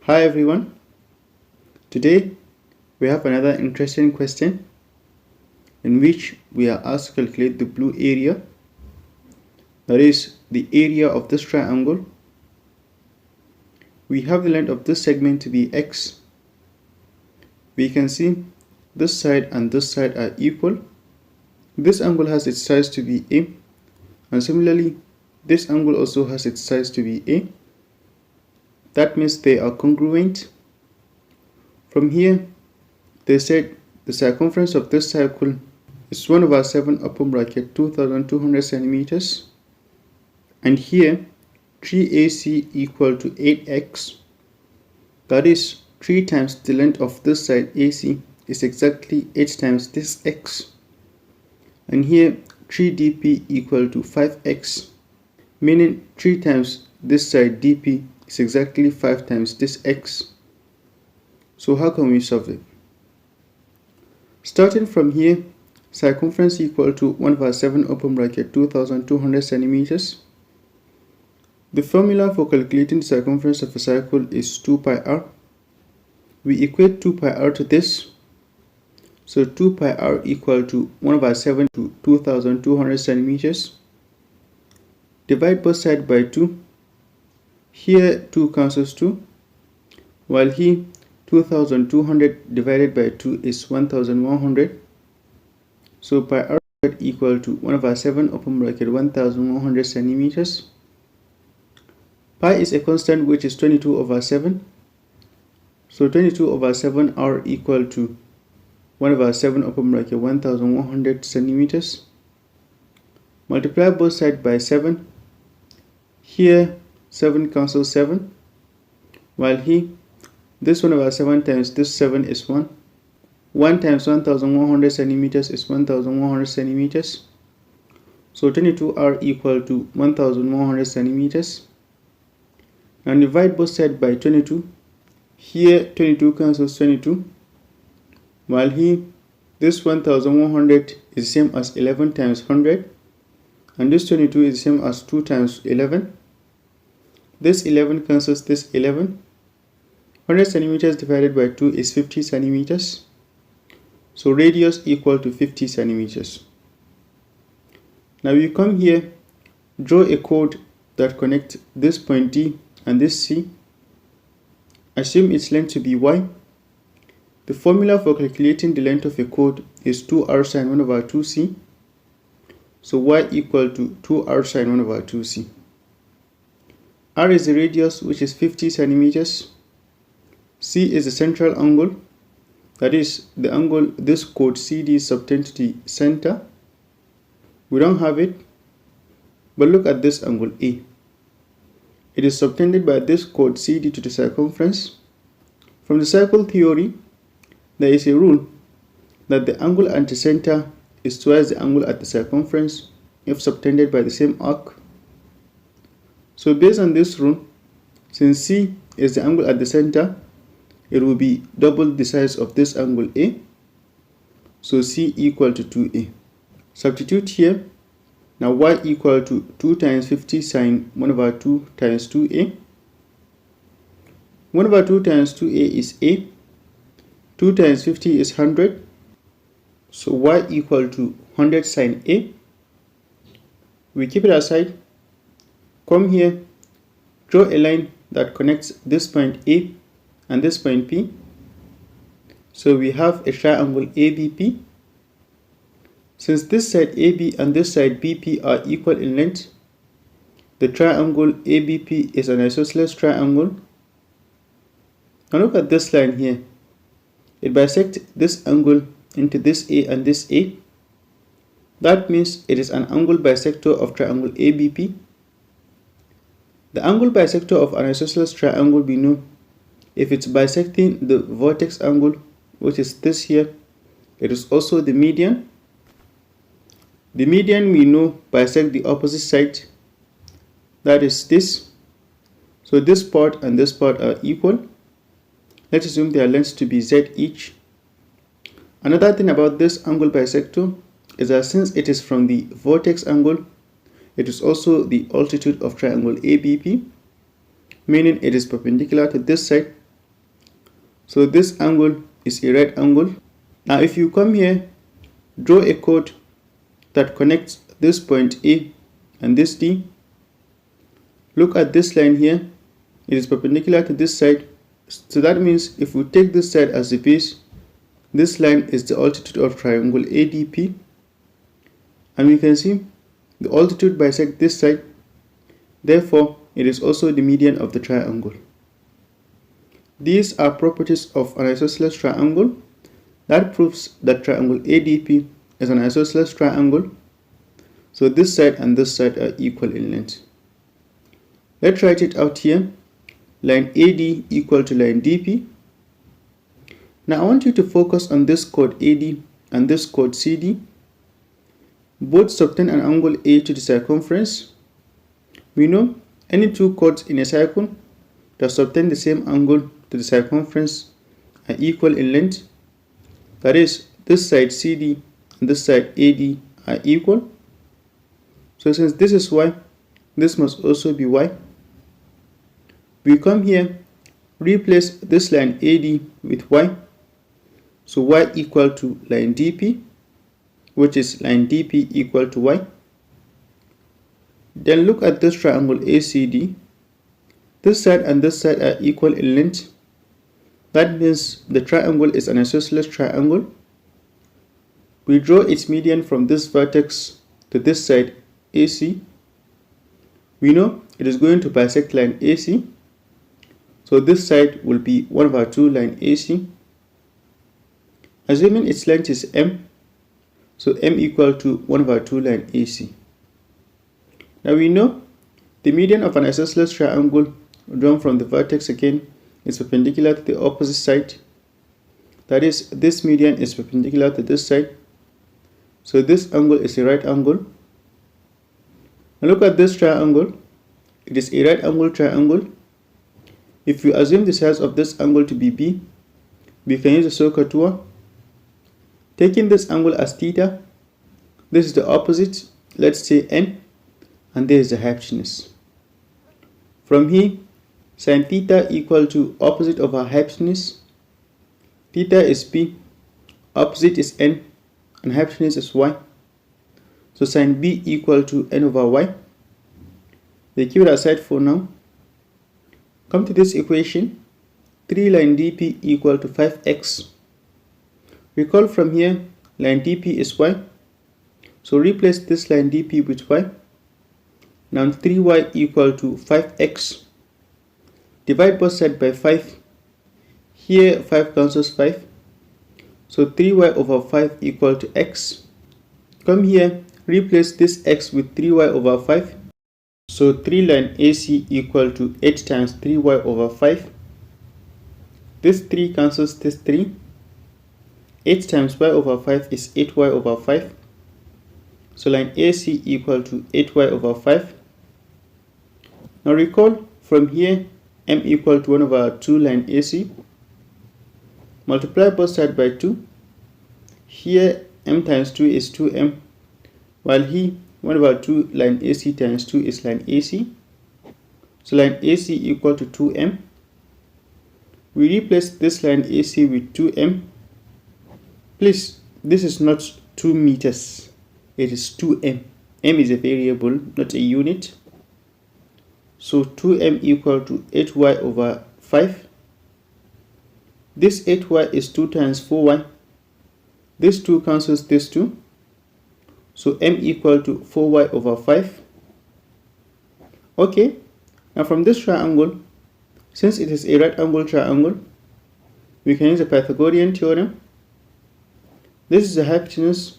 Hi everyone, today we have another interesting question in which we are asked to calculate the blue area, that is the area of this triangle. We have the length of this segment to be x. We can see this side and this side are equal. This angle has its size to be a, and similarly this angle also has its size to be a. That means they are congruent. From here, they said the circumference of this circle is 1/7 open bracket 2200 centimeters, and here 3ac equal to 8x, that is 3 times the length of this side ac is exactly 8 times this x, and here 3dp equal to 5x, meaning 3 times this side dp is exactly 5 times this x. So how can we solve it? Starting from here, circumference equal to 1/7 open bracket 2200 centimeters. The formula for calculating the circumference of a circle is 2 pi r. We equate 2 pi r to this. So 2 pi r equal to 1/7 to 2200 centimeters. Divide both sides by 2. Here 2 cancels 2, while here 2200 divided by 2 is 1100. So pi r equal to 1/7 open bracket 1100 centimeters. Pi is a constant which is 22/7. So 22/7 r equal to 1/7 open bracket 1100 centimeters. Multiply both sides by 7. Here 7 cancels 7, while here this 1/7 times this 7 is 1. 1 times 1100 centimeters is 1100 centimeters. So 22r equal to 1100 centimeters. And divide both sides by 22. Here 22 cancels 22, while here this 1100 is the same as 11 times 100, and this 22 is the same as 2 times 11. This 11 cancels this 11. 100 centimeters divided by 2 is 50 centimeters. So radius equal to 50 centimeters. Now you come here, draw a chord that connects this point D and this C. Assume its length to be y. The formula for calculating the length of a chord is 2r sine 1/2c. So y equal to 2r sine 1/2c. R is the radius, which is 50 centimeters. C is the central angle, that is the angle this chord CD is subtend to the center. We don't have it, but look at this angle A. It is subtended by this chord CD to the circumference. From the circle theory, there is a rule that the angle at the center is twice the angle at the circumference if subtended by the same arc. So based on this rule, since C is the angle at the center, it will be double the size of this angle A. So C equal to 2A. Substitute here. Now y equal to 2 times 50 sine 1/2 times 2A. 1/2 times 2A is A. 2 times 50 is 100. So y equal to 100 sine A. We keep it aside. Come here, draw a line that connects this point A and this point P. So we have a triangle ABP. Since this side AB and this side BP are equal in length, the triangle ABP is an isosceles triangle. Now look at this line here. It bisects this angle into this A and this A. That means it is an angle bisector of triangle ABP. The angle bisector of an isosceles triangle we know if it's bisecting the vertex angle, which is this here. It is also the median. The median we know bisect the opposite side, that is this. So this part and this part are equal. Let's assume their lengths to be z each. Another thing about this angle bisector is that since it is from the vertex angle, it is also the altitude of triangle ABP, meaning it is perpendicular to this side. So this angle is a right angle. Now if you come here, draw a chord that connects this point A and this D. Look at this line here. It is perpendicular to this side. So that means if we take this side as the base, this line is the altitude of triangle ADP. And we can see the altitude bisects this side. Therefore, it is also the median of the triangle. These are properties of an isosceles triangle. That proves that triangle ADP is an isosceles triangle. So this side and this side are equal in length. Let's write it out here. Line AD equal to line DP. Now I want you to focus on this chord AD and this chord CD. Both subtend an angle A to the circumference. We know any two chords in a circle that subtend the same angle to the circumference are equal in length. That is, this side CD and this side AD are equal. So since this is Y, this must also be Y. We come here, replace this line AD with Y. So Y equal to line DP, which is line DP equal to Y. Then look at this triangle ACD. This side and this side are equal in length. That means the triangle is an isosceles triangle. We draw its median from this vertex to this side AC. We know it is going to bisect line AC. So this side will be 1/2 line AC. Assuming its length is M, so M equal to 1/2 line AC. Now we know the median of an isosceles triangle drawn from the vertex again is perpendicular to the opposite side. That is, this median is perpendicular to this side. So this angle is a right angle. Now look at this triangle. It is a right angle triangle. If we assume the size of this angle to be B, we can use a SOHCAHTOA. Taking this angle as theta, this is the opposite, let's say N, and there is the hypotenuse. From here, sin theta equal to opposite of our hypotenuse. Theta is P, opposite is N, and hypotenuse is Y. So sin B equal to N over Y. They keep it aside for now. Come to this equation, 3 line DP equal to 5x. Recall from here, line DP is Y. So replace this line DP with Y. Now 3y equal to 5x. Divide both sides by 5. Here 5 cancels 5. So 3y over 5 equal to x. Come here, replace this x with 3y over 5. So 3 line AC equal to 8 times 3y over 5. This 3 cancels this 3. 8 times y over 5 is 8y over 5. So line AC equal to 8y over 5. Now recall from here, m equal to 1/2 line AC. Multiply both sides by 2. Here m times 2 is 2m, while here 1/2 line AC times 2 is line AC. So line AC equal to 2m. We replace this line AC with 2m. Please, this is not 2 meters. It is 2m. M is a variable, not a unit. So 2m equal to 8y over 5. This 8y is 2 times 4y. This 2 cancels this 2. So m equal to 4y over 5. Okay, now from this triangle, since it is a right angle triangle, we can use the Pythagorean theorem. This is the hypotenuse.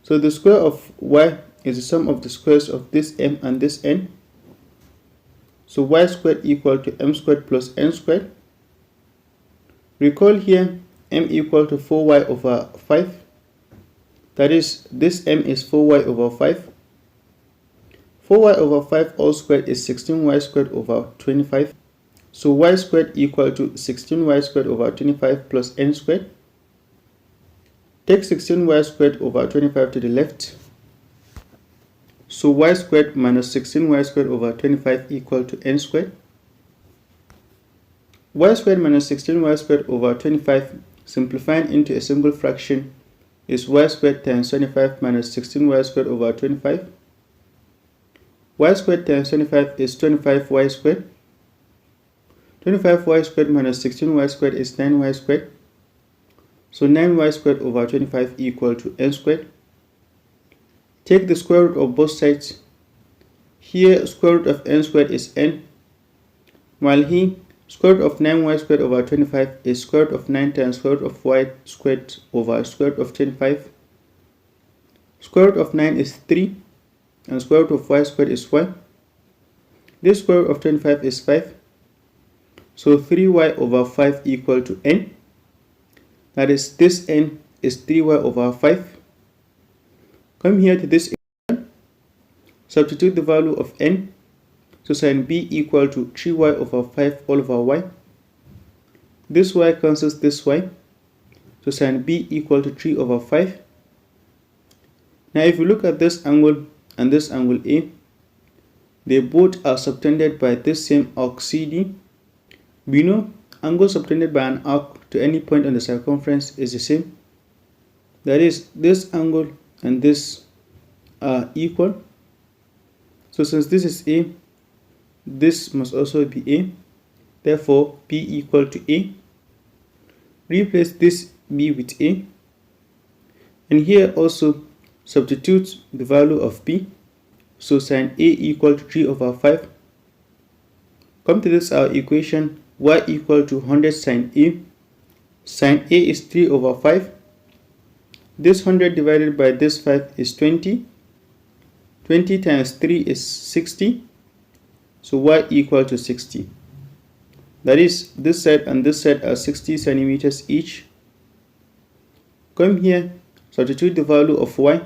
So the square of y is the sum of the squares of this m and this n. So y squared equal to m squared plus n squared. Recall here m equal to 4y over 5. That is, this m is 4y over 5. 4y over 5 all squared is 16y squared over 25. So y squared equal to 16y squared over 25 plus n squared. Take 16y squared over 25 to the left. So y squared minus 16y squared over 25 equal to n squared. y squared minus 16y squared over 25 simplifying into a single fraction is y squared times 25 minus 16y squared over 25. Y squared times 25 is 25y squared. 25y squared minus 16y squared is 9y squared. So 9y squared over 25 equal to n squared. Take the square root of both sides. Here square root of n squared is n, while here square root of 9y squared over 25 is square root of 9 times square root of y squared over square root of 25. Square root of 9 is 3 and square root of y squared is y. This square root of 25 is 5. So 3y over 5 equal to n. That is, this n is 3y over 5. Come here to this equation. Substitute the value of n. So sin b equal to 3y over 5 all over y. This y cancels this y. So sin b equal to 3 over 5. Now if you look at this angle and this angle A, they both are subtended by this same arc CD. We know angle subtended by an arc to any point on the circumference is the same. That is, this angle and this are equal. So since this is A, this must also be A. Therefore, B equal to A. Replace this B with A. And here also substitute the value of B. So sin A equal to 3 over 5. Come to this our equation, y equal to 100 sin A. Sin A is 3 over 5. This 100 divided by this 5 is 20. 20 times 3 is 60. So y equal to 60. That is, this side and this side are 60 centimeters each. Come here, substitute the value of y.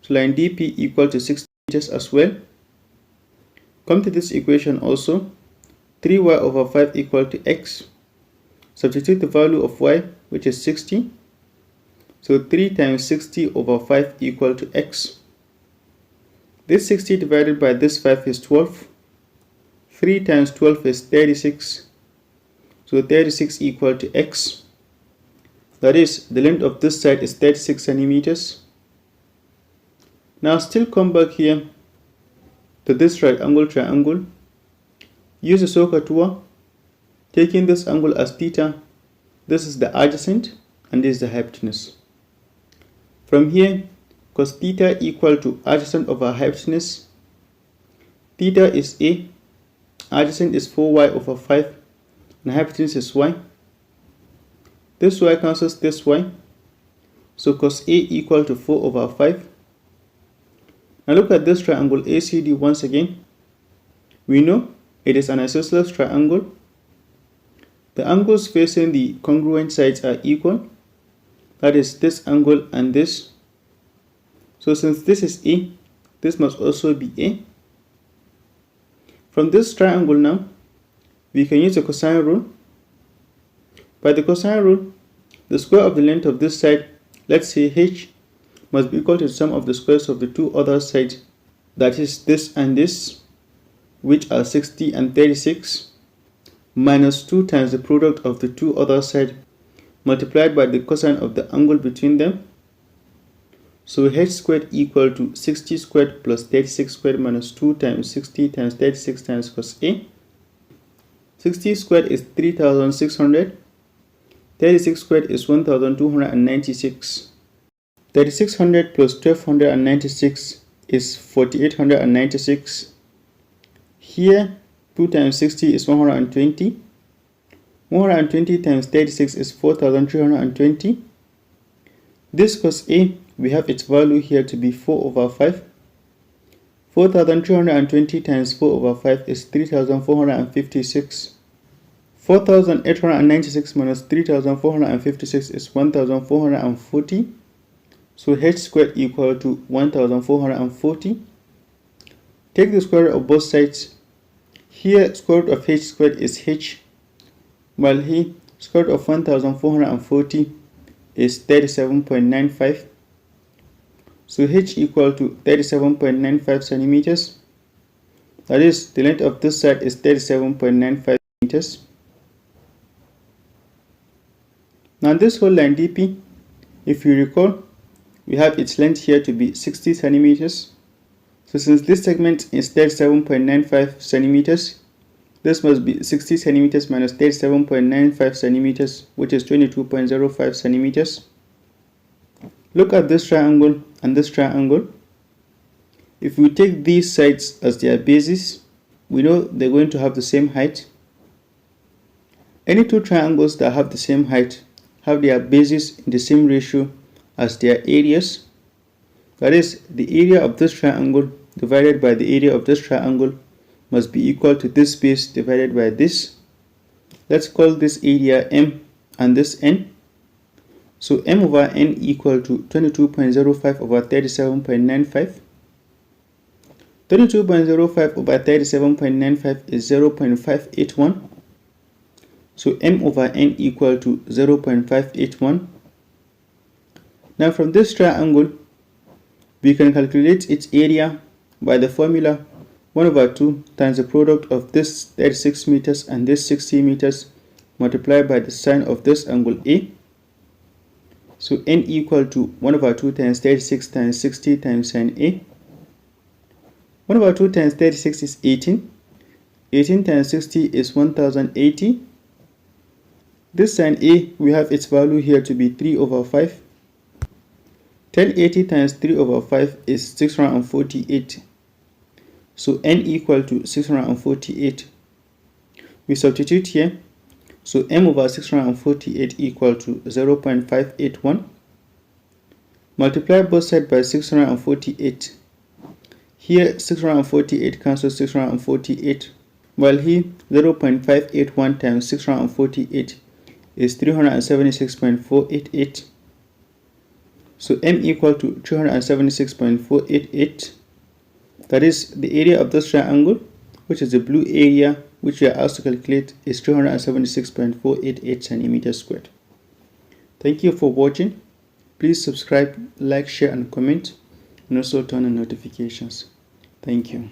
So line DP equal to 60 meters as well. Come to this equation also. 3y over 5 equal to x. Substitute the value of y, which is 60. So 3 times 60 over 5 equal to x. This 60 divided by this 5 is 12. 3 times 12 is 36. So 36 equal to x. That is, the length of this side is 36 centimeters. Now still come back here to this right angle triangle. Use the soccer tool, taking this angle as theta. This is the adjacent and this is the hypotenuse. From here, cos theta equal to adjacent over hypotenuse. Theta is A, adjacent is 4y over 5, and hypotenuse is y. This y cancels this y. So cos A equal to 4 over 5. Now look at this triangle ACD once again. We know it is an isosceles triangle. The angles facing the congruent sides are equal. That is, this angle and this. So since this is A, this must also be A. From this triangle now, we can use the cosine rule. By the cosine rule, the square of the length of this side, let's say h, must be equal to the sum of the squares of the two other sides, that is this and this, which are 60 and 36, minus 2 times the product of the two other sides multiplied by the cosine of the angle between them. So h squared equal to 60 squared plus 36 squared minus 2 times 60 times 36 times cos A. 60 squared is 3600. 36 squared is 1296. 3600 plus 1296 is 4896. Here 2 times 60 is 120. 120 times 36 is 4320. This cos A, we have its value here to be 4 over 5. 4320 times 4 over 5 is 3456. 4896 minus 3456 is 1440. So h squared equal to 1440. Take the square root of both sides. Here square root of h squared is h, while here square root of 1440 is 37.95. So h equal to 37.95 centimeters. That is, the length of this side is 37.95 meters. Now this whole line DP, if you recall, we have its length here to be 60 centimeters. So since this segment is 37.95 centimeters, this must be 60 centimeters minus 37.95 centimeters, which is 22.05 centimeters. Look at this triangle and this triangle. If we take these sides as their bases, we know they're going to have the same height. Any two triangles that have the same height have their bases in the same ratio as their areas. That is, the area of this triangle divided by the area of this triangle must be equal to this base divided by this. Let's call this area M and this N. So M over N equal to 22.05 over 37.95. 22.05 over 37.95 is 0.581. So M over N equal to 0.581. Now from this triangle, we can calculate its area by the formula 1 over 2 times the product of this 36 meters and this 60 meters multiplied by the sine of this angle A. So N equal to 1 over 2 times 36 times 60 times sine A. 1 over 2 times 36 is 18. 18 times 60 is 1080. This sine A, we have its value here to be 3 over 5. 1080 times 3 over 5 is 648. So N equal to 648. We substitute here. So M over 648 equal to 0.581. Multiply both sides by 648. Here 648 cancels 648. While here 0.581 times 648 is 376.488. So M equal to 376.488. That is, the area of this triangle, which is the blue area, which we are asked to calculate, is 376.488 centimeters squared. Thank you for watching. Please subscribe, like, share and comment, and also turn on notifications. Thank you.